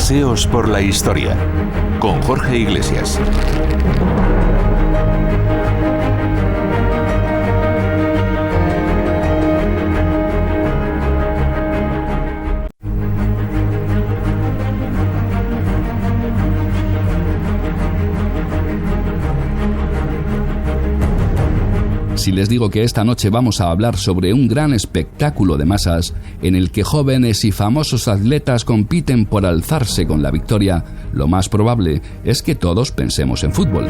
Paseos por la historia, con Jorge Iglesias. Si les digo que esta noche vamos a hablar sobre un gran espectáculo de masas en el que jóvenes y famosos atletas compiten por alzarse con la victoria, lo más probable es que todos pensemos en fútbol.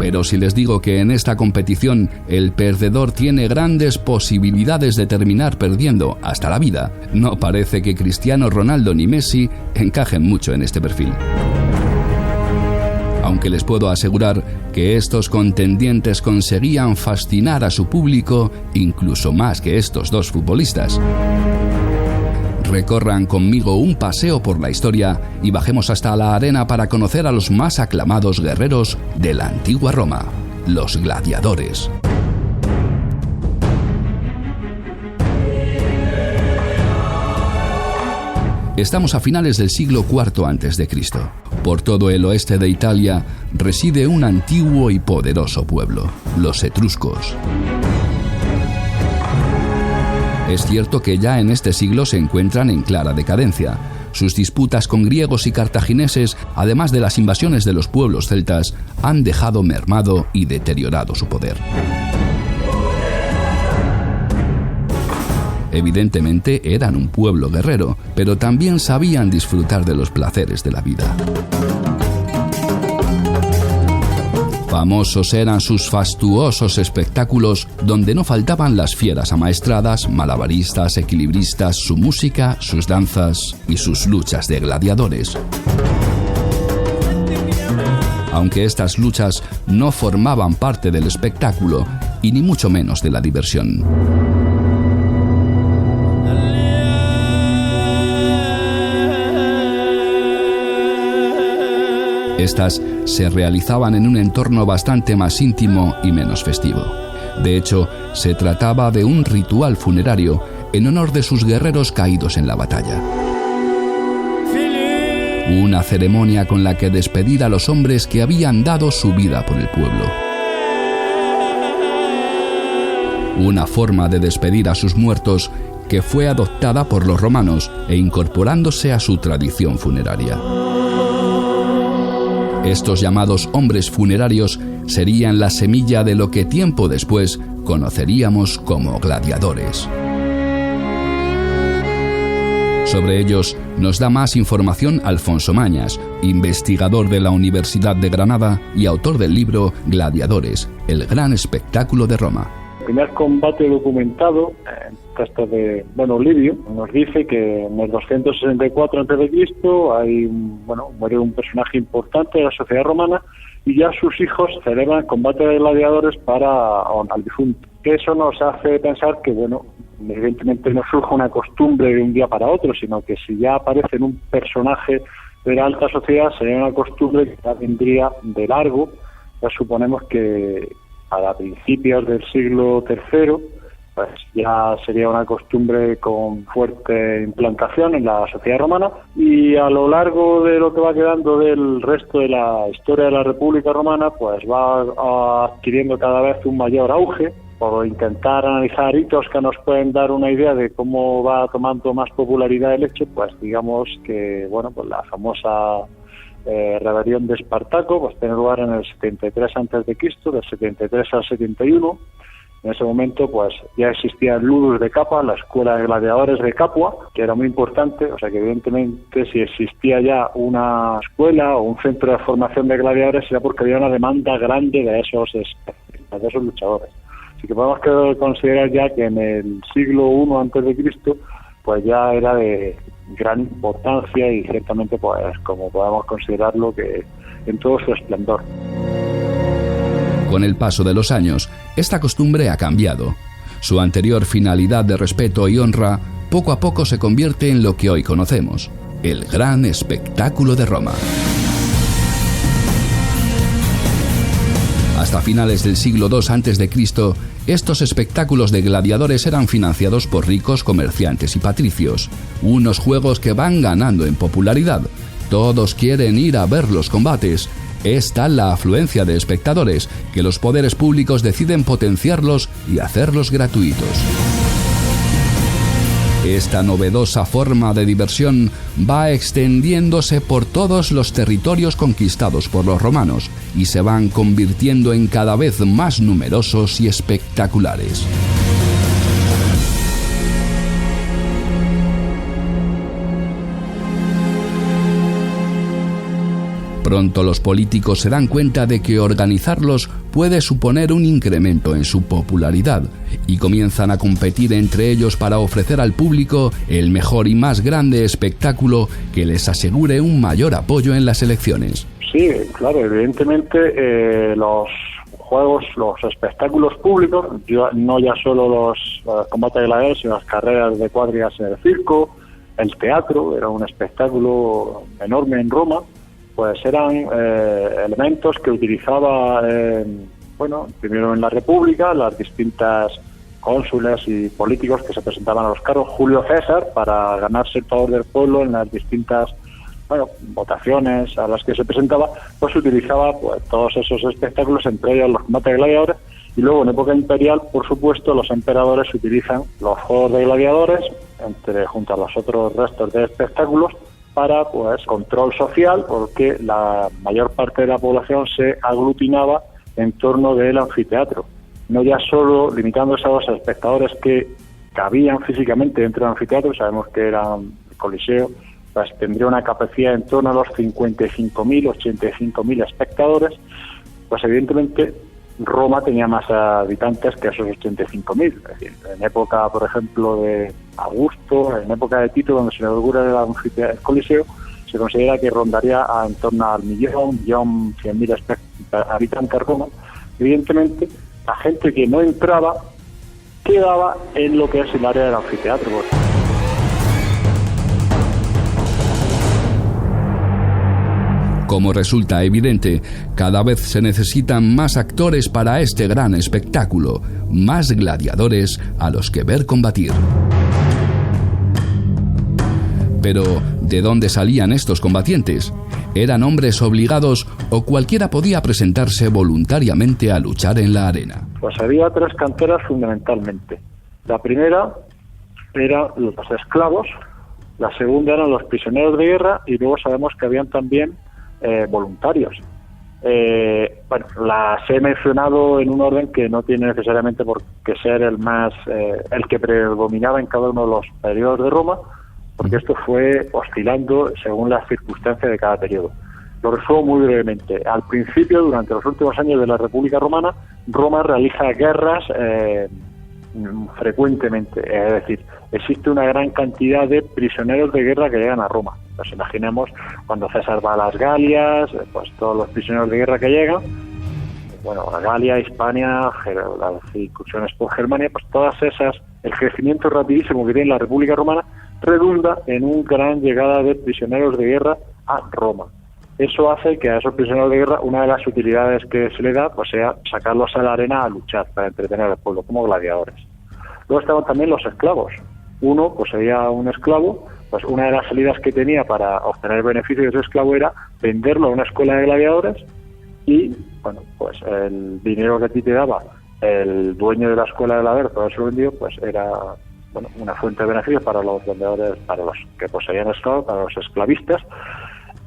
Pero si les digo que en esta competición el perdedor tiene grandes posibilidades de terminar perdiendo hasta la vida, no parece que Cristiano Ronaldo ni Messi encajen mucho en este perfil. Aunque les puedo asegurar que estos contendientes conseguían fascinar a su público incluso más que estos dos futbolistas. Recorran conmigo un paseo por la historia y bajemos hasta la arena para conocer a los más aclamados guerreros de la antigua Roma, los gladiadores. Estamos a finales del siglo IV a.C. Por todo el oeste de Italia reside un antiguo y poderoso pueblo, los etruscos. Es cierto que ya en este siglo se encuentran en clara decadencia. Sus disputas con griegos y cartagineses, además de las invasiones de los pueblos celtas, han dejado mermado y deteriorado su poder. Evidentemente eran un pueblo guerrero, pero también sabían disfrutar de los placeres de la vida. Famosos eran sus fastuosos espectáculos donde no faltaban las fieras amaestradas, malabaristas, equilibristas, su música, sus danzas y sus luchas de gladiadores. Aunque estas luchas no formaban parte del espectáculo y ni mucho menos de la diversión. Estas se realizaban en un entorno bastante más íntimo y menos festivo. De hecho, se trataba de un ritual funerario en honor de sus guerreros caídos en la batalla. Una ceremonia con la que despedir a los hombres que habían dado su vida por el pueblo. Una forma de despedir a sus muertos que fue adoptada por los romanos e incorporándose a su tradición funeraria. Estos llamados hombres funerarios serían la semilla de lo que tiempo después conoceríamos como gladiadores. Sobre ellos nos da más información Alfonso Mañas, investigador de la Universidad de Granada y autor del libro Gladiadores, el gran espectáculo de Roma. El primer combate documentado, texto de Livio, nos dice que en el 264 a.C. muere un personaje importante de la sociedad romana y ya sus hijos celebran combate de gladiadores para honrar al difunto. Eso nos hace pensar que, evidentemente no surge una costumbre de un día para otro, sino que si ya aparece en un personaje de la alta sociedad sería una costumbre que ya vendría de largo. Ya suponemos que a principios del siglo III, pues ya sería una costumbre con fuerte implantación en la sociedad romana, y a lo largo de lo que va quedando del resto de la historia de la República Romana, pues va adquiriendo cada vez un mayor auge. Por intentar analizar hitos que nos pueden dar una idea de cómo va tomando más popularidad el hecho, pues digamos que la famosa rebelión de Espartaco pues tiene lugar en el 73 a.C., del 73 al 71. En ese momento pues ya existía el Ludus de Capua, la escuela de gladiadores de Capua, que era muy importante, o sea que evidentemente si existía ya una escuela o un centro de formación de gladiadores era porque había una demanda grande de esos luchadores. Así que podemos considerar ya que en el siglo I a.C. pues ya era de gran importancia y ciertamente pues como podemos considerarlo que en todo su esplendor. Con el paso de los años, esta costumbre ha cambiado. Su anterior finalidad de respeto y honra poco a poco se convierte en lo que hoy conocemos, el gran espectáculo de Roma. Hasta finales del siglo II a.C., estos espectáculos de gladiadores eran financiados por ricos comerciantes y patricios. Unos juegos que van ganando en popularidad. Todos quieren ir a ver los combates. Es tal la afluencia de espectadores que los poderes públicos deciden potenciarlos y hacerlos gratuitos. Esta novedosa forma de diversión va extendiéndose por todos los territorios conquistados por los romanos y se van convirtiendo en cada vez más numerosos y espectaculares. Pronto los políticos se dan cuenta de que organizarlos puede suponer un incremento en su popularidad y comienzan a competir entre ellos para ofrecer al público el mejor y más grande espectáculo que les asegure un mayor apoyo en las elecciones. Sí, claro, evidentemente los juegos, los espectáculos públicos, no ya solo los combates de gladiadores, sino las carreras de cuadrigas en el circo, el teatro, era un espectáculo enorme en Roma. Pues eran elementos que utilizaba, primero en la República, las distintas cónsules y políticos que se presentaban a los cargos. Julio César, para ganarse el favor del pueblo en las distintas votaciones a las que se presentaba, pues utilizaba todos esos espectáculos, entre ellos los combates de gladiadores. Y luego en época imperial, por supuesto, los emperadores utilizan los juegos de gladiadores junto a los otros restos de espectáculos para control social, porque la mayor parte de la población se aglutinaba en torno del anfiteatro, no ya solo limitándose a los espectadores que cabían físicamente dentro del anfiteatro. Sabemos que era el Coliseo, pues tendría una capacidad en torno a los 55.000, 85.000 espectadores. Pues evidentemente Roma tenía más habitantes que esos 85.000. Es decir, en época, por ejemplo, de Augusto, en época de Tito, donde se inaugura el Coliseo, se considera que rondaría en torno al 1.100.000 habitantes Roma. Evidentemente, la gente que no entraba quedaba en lo que es el área del anfiteatro. Como resulta evidente, cada vez se necesitan más actores para este gran espectáculo, más gladiadores a los que ver combatir. Pero, ¿de dónde salían estos combatientes? ¿Eran hombres obligados o cualquiera podía presentarse voluntariamente a luchar en la arena? Pues había tres canteras fundamentalmente. La primera eran los esclavos, la segunda eran los prisioneros de guerra y luego sabemos que habían también voluntarios. Las he mencionado en un orden que no tiene necesariamente por qué ser el que predominaba en cada uno de los periodos de Roma, porque esto fue oscilando según las circunstancias de cada periodo. Lo resumo muy brevemente. Al principio, durante los últimos años de la República Romana, Roma realiza guerras frecuentemente, es decir, existe una gran cantidad de prisioneros de guerra que llegan a Roma. Pues imaginemos cuando César va a las Galias, pues todos los prisioneros de guerra que llegan, a Galia, Hispania, las incursiones por Germania, pues todas esas, el crecimiento rapidísimo que tiene la República Romana redunda en una gran llegada de prisioneros de guerra a Roma. Eso hace que a esos prisioneros de guerra una de las utilidades que se le da pues sea sacarlos a la arena a luchar para entretener al pueblo como gladiadores. Luego estaban también los esclavos. Uno poseía un esclavo, pues una de las salidas que tenía para obtener beneficio de ese esclavo era venderlo a una escuela de gladiadores y, pues el dinero que a ti te daba el dueño de la escuela de gladiadores por haberse vendido, pues era una fuente de beneficios para los vendedores, para los que poseían esclavos, para los esclavistas.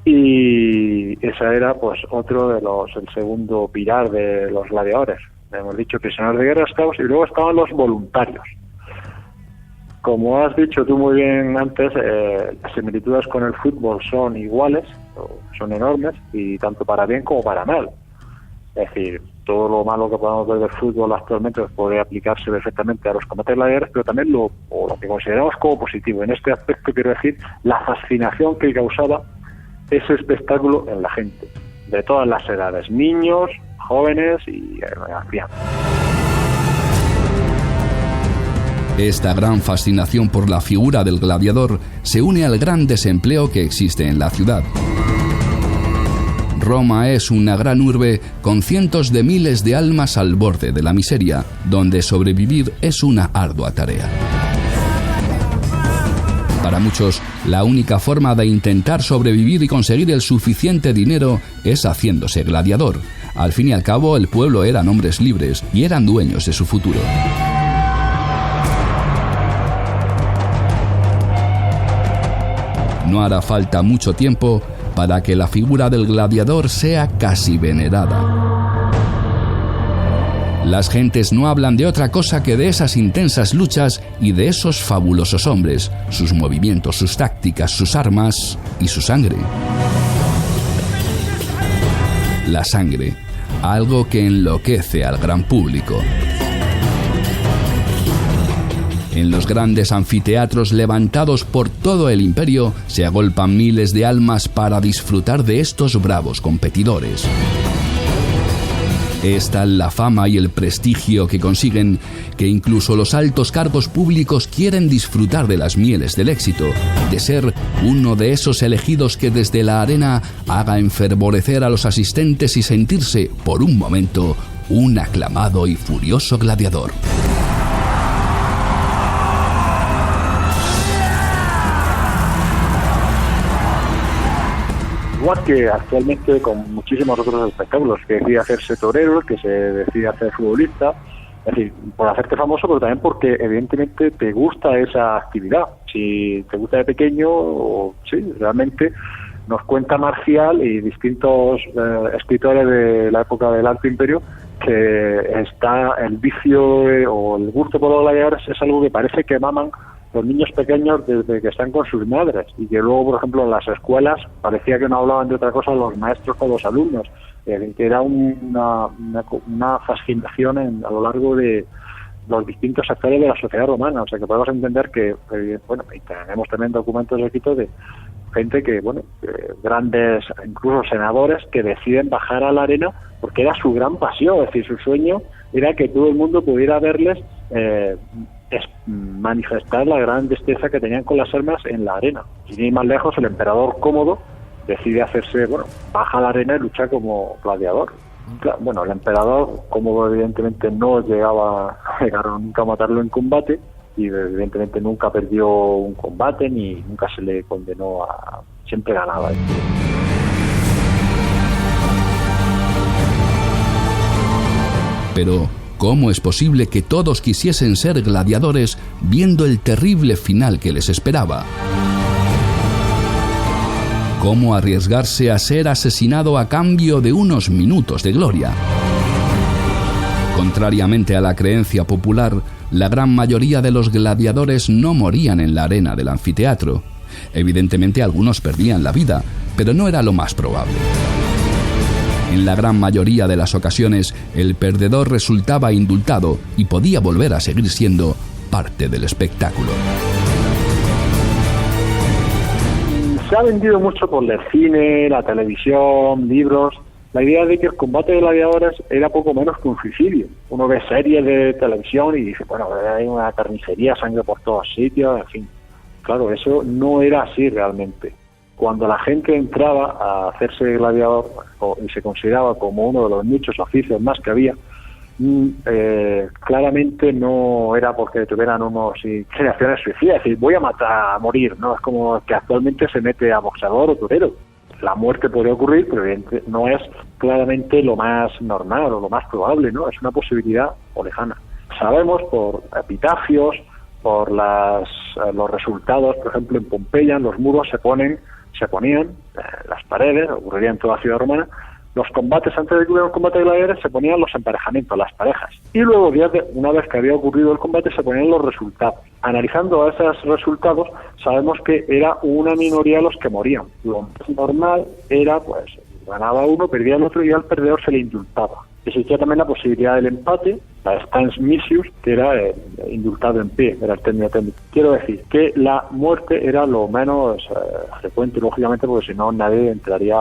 Y esa era pues el segundo pilar de los gladiadores. Hemos dicho prisioneros de guerra, esclavos, y luego estaban los voluntarios. Como has dicho tú muy bien antes, las similitudes con el fútbol son iguales, son enormes, y tanto para bien como para mal. Es decir, todo lo malo que podamos ver del fútbol actualmente podría aplicarse perfectamente a los combates gladiadores, pero también lo que consideramos como positivo. En este aspecto quiero decir la fascinación que causaba ese espectáculo en la gente, de todas las edades, niños, jóvenes y ancianos. Esta gran fascinación por la figura del gladiador se une al gran desempleo que existe en la ciudad. Roma es una gran urbe con cientos de miles de almas al borde de la miseria, donde sobrevivir es una ardua tarea. Para muchos, la única forma de intentar sobrevivir y conseguir el suficiente dinero es haciéndose gladiador. Al fin y al cabo, el pueblo eran hombres libres y eran dueños de su futuro. No hará falta mucho tiempo para que la figura del gladiador sea casi venerada. Las gentes no hablan de otra cosa que de esas intensas luchas y de esos fabulosos hombres, sus movimientos, sus tácticas, sus armas y su sangre. La sangre, algo que enloquece al gran público. En los grandes anfiteatros levantados por todo el imperio se agolpan miles de almas para disfrutar de estos bravos competidores. Es tal la fama y el prestigio que consiguen que incluso los altos cargos públicos quieren disfrutar de las mieles del éxito, de ser uno de esos elegidos que desde la arena haga enfervorecer a los asistentes y sentirse, por un momento, un aclamado y furioso gladiador. Igual que actualmente con muchísimos otros espectáculos, que decide hacerse torero, que se decide hacer futbolista, es decir, por hacerte famoso, pero también porque evidentemente te gusta esa actividad. Si te gusta de pequeño, sí, realmente nos cuenta Marcial y distintos escritores de la época del Alto Imperio que está el vicio o el gusto por los gladiadores es algo que parece que maman los niños pequeños desde que están con sus madres y que luego, por ejemplo, en las escuelas parecía que no hablaban de otra cosa los maestros con los alumnos, que era una fascinación a lo largo de los distintos sectores de la sociedad romana. O sea, que podemos entender que, bueno, y tenemos también documentos escritos de gente que, bueno, grandes, incluso senadores, que deciden bajar a la arena porque era su gran pasión, es decir, su sueño era que todo el mundo pudiera verles manifestar la gran destreza que tenían con las armas en la arena. Sin ir más lejos, el emperador Cómodo decide hacerse, bueno, baja a la arena y lucha como gladiador. Bueno, el emperador Cómodo evidentemente no llegaron nunca a matarlo en combate y evidentemente nunca perdió un combate ni nunca se le condenó a... siempre ganaba. Pero ¿cómo es posible que todos quisiesen ser gladiadores viendo el terrible final que les esperaba? ¿Cómo arriesgarse a ser asesinado a cambio de unos minutos de gloria? Contrariamente a la creencia popular, la gran mayoría de los gladiadores no morían en la arena del anfiteatro. Evidentemente algunos perdían la vida, pero no era lo más probable. En la gran mayoría de las ocasiones, el perdedor resultaba indultado y podía volver a seguir siendo parte del espectáculo. Se ha vendido mucho por el cine, la televisión, libros, la idea de que el combate de gladiadores era poco menos que un suicidio. Uno ve series de televisión y dice, bueno, hay una carnicería, sangre por todos sitios, en fin. Claro, eso no era así realmente. Cuando la gente entraba a hacerse gladiador y se consideraba como uno de los muchos oficios más que había, claramente no era porque tuvieran unos inclinaciones suicidas, es decir, voy a matar, a morir, ¿no? Es como que actualmente se mete a boxeador o torero. La muerte puede ocurrir, pero no es claramente lo más normal o lo más probable, ¿no? Es una posibilidad o lejana. Sabemos por epitafios, por los resultados, por ejemplo, en Pompeya, en los muros se ponían las paredes, ocurriría en toda la ciudad romana, los combates, antes de que hubiera un combate de gladiadores, se ponían los emparejamientos, las parejas. Y luego, una vez que había ocurrido el combate, se ponían los resultados. Analizando esos resultados, sabemos que era una minoría los que morían. Lo más normal era, pues, ganaba uno, perdía el otro y al perdedor se le indultaba. Existía también la posibilidad del empate, la stans missus, que era indultado en pie, era el término técnico. Quiero decir que la muerte era lo menos frecuente, lógicamente, porque si no nadie entraría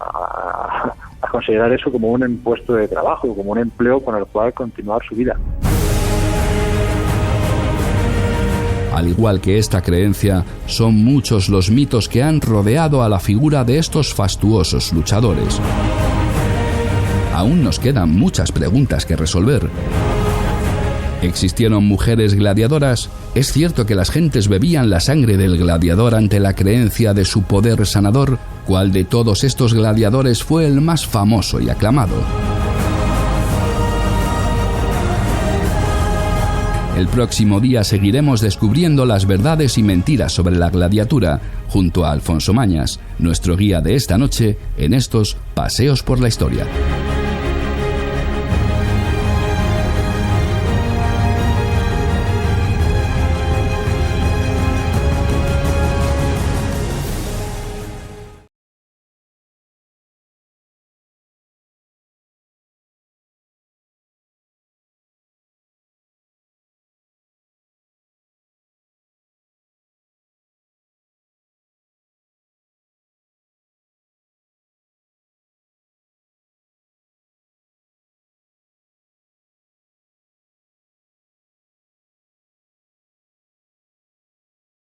a considerar eso como un puesto de trabajo, como un empleo con el cual continuar su vida. Al igual que esta creencia, son muchos los mitos que han rodeado a la figura de estos fastuosos luchadores. Aún nos quedan muchas preguntas que resolver. ¿Existieron mujeres gladiadoras? ¿Es cierto que las gentes bebían la sangre del gladiador ante la creencia de su poder sanador? ¿Cuál de todos estos gladiadores fue el más famoso y aclamado? El próximo día seguiremos descubriendo las verdades y mentiras sobre la gladiatura junto a Alfonso Mañas, nuestro guía de esta noche en estos Paseos por la Historia.